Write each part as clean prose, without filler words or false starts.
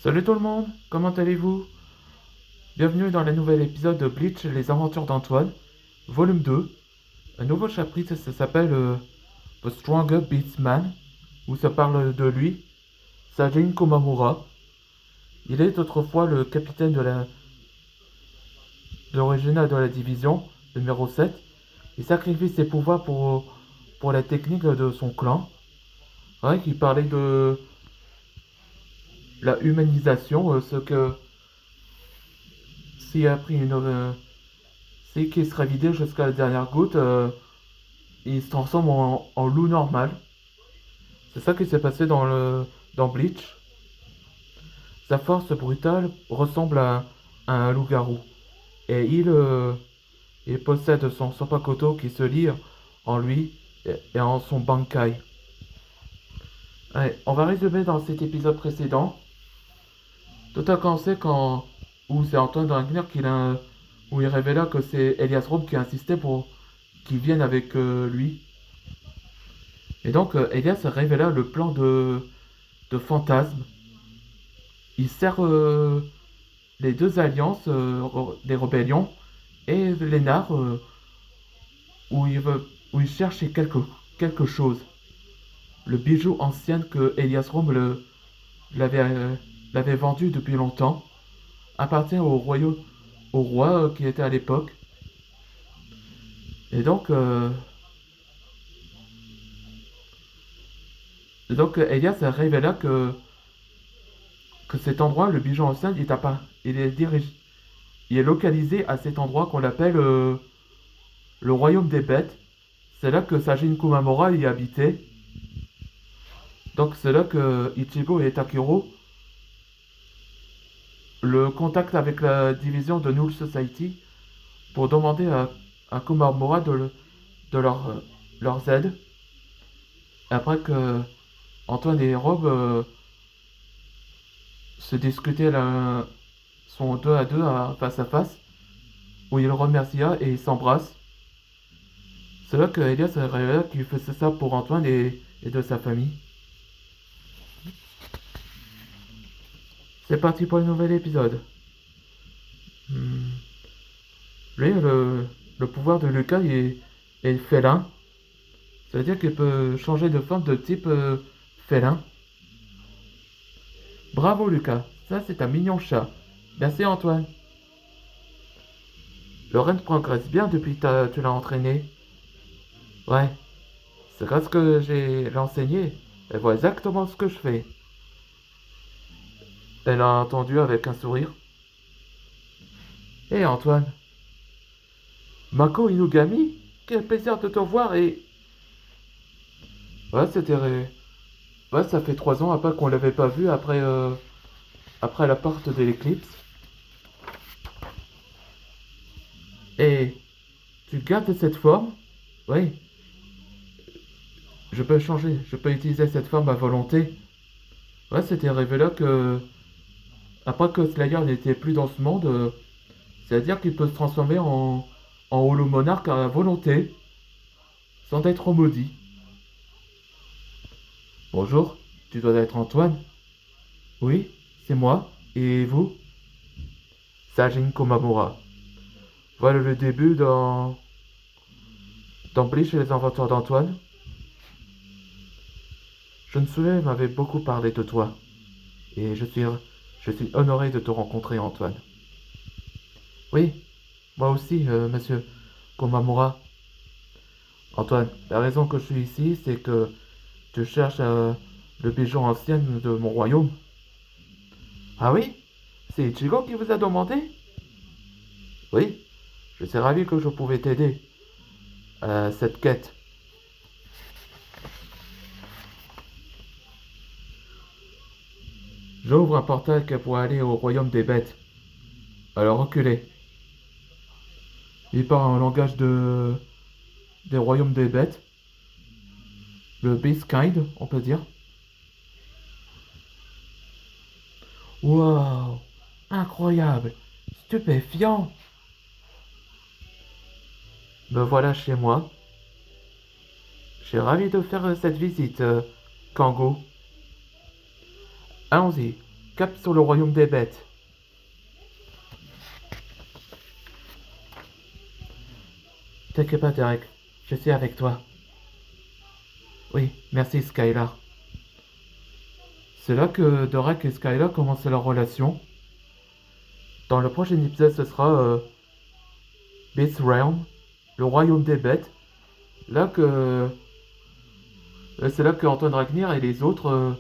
Salut tout le monde, comment allez-vous? Bienvenue dans le nouvel épisode de Bleach, les aventures d'Antoine, volume 2. Un nouveau chapitre, ça s'appelle The Stronger Beastman, où ça parle de lui, Sajin Komamura. Il est autrefois le capitaine original de la division, le numéro 7. Il sacrifie ses pouvoirs pour la technique de son clan. Ouais, qui parlait de la humanisation, ce que s'il a pris c'est qu'il sera vidé jusqu'à la dernière goutte, il se transforme en loup normal. C'est ça qui s'est passé dans Bleach. Sa force brutale ressemble à un loup-garou. Et il possède son Sopakoto qui se lie en lui et en son Bankai. Allez, on va résumer dans cet épisode précédent. Tout a commencé où c'est Antoine Dragner où il révéla que c'est Elias Robe qui insistait pour qu'il vienne avec lui. Et donc Elias révéla le plan de Fantasme. Il sert les deux alliances des rébellions et Lénard où il cherche quelque chose. Le bijou ancien que Elias Rome l'avait l'avait vendu depuis longtemps appartient au roi qui était à l'époque. Et donc Elias révéla que cet endroit, le bijou ancien, il est localisé à cet endroit qu'on appelle le royaume des bêtes. C'est là que Sajin Kumamura y habitait. Donc c'est là que Ichigo et Takiro le contactent avec la division de Null Society pour demander à Kumamura de leur aide. Après que Antoine et Rob se discutaient sont deux à deux face à face, où il remercia et ils s'embrassent. C'est là que Elias révéla qu'il faisait ça pour Antoine et de sa famille. C'est parti pour le nouvel épisode. Hmm. Lui, le pouvoir de Lucas est félin. Ça veut dire qu'il peut changer de forme de type félin. Bravo Lucas, ça c'est un mignon chat. Merci Antoine. Lorraine progresse bien depuis que tu l'as entraîné. Ouais, c'est grâce que j'ai enseigné. Elle voit exactement ce que je fais. Elle a entendu avec un sourire. Hé Antoine, Mako Inugami, quel plaisir de te voir et... Ouais, Ouais, ça fait 3 ans après qu'on l'avait pas vu après la porte de l'éclipse. Et tu gardes cette forme? Oui, je peux changer, je peux utiliser cette forme à volonté. Ouais, c'était révélé que après que Slayer n'était plus dans ce monde, c'est-à-dire qu'il peut se transformer en holo monarque à volonté, sans être maudit. Bonjour, tu dois être Antoine? Oui, c'est moi. Et vous? Sajin Komamura. Voilà le début dans Bleach et les aventures d'Antoine. Je me souviens, il m'avait beaucoup parlé de toi. Et je suis honoré de te rencontrer, Antoine. Oui, moi aussi, monsieur Komamura. Antoine, la raison que je suis ici, c'est que tu cherches le bijou ancien de mon royaume. Ah oui? C'est Ichigo qui vous a demandé? Oui, je suis ravi que je pouvais t'aider à cette quête. J'ouvre un portail pour aller au royaume des bêtes. Alors reculez. Il parle en langage des royaumes des bêtes. Le Beastkind, on peut dire. Wow! Incroyable! Stupéfiant! Me voilà chez moi. Je suis ravi de faire cette visite, Kango. Allons-y. cap sur le royaume des bêtes. T'inquiète pas, Derek, je suis avec toi. Oui, merci Skylar. C'est là que Derek et Skylar commencent leur relation. Dans le prochain épisode, ce sera Beast Realm, le royaume des bêtes. Là que c'est là que Antoine Ragnar et les autres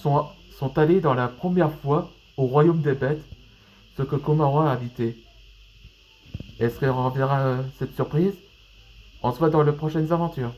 sont allés dans la première fois au royaume des bêtes, ce que Komara a habité. Est-ce qu'elle reviendra cette surprise? On se voit dans les prochaines aventures.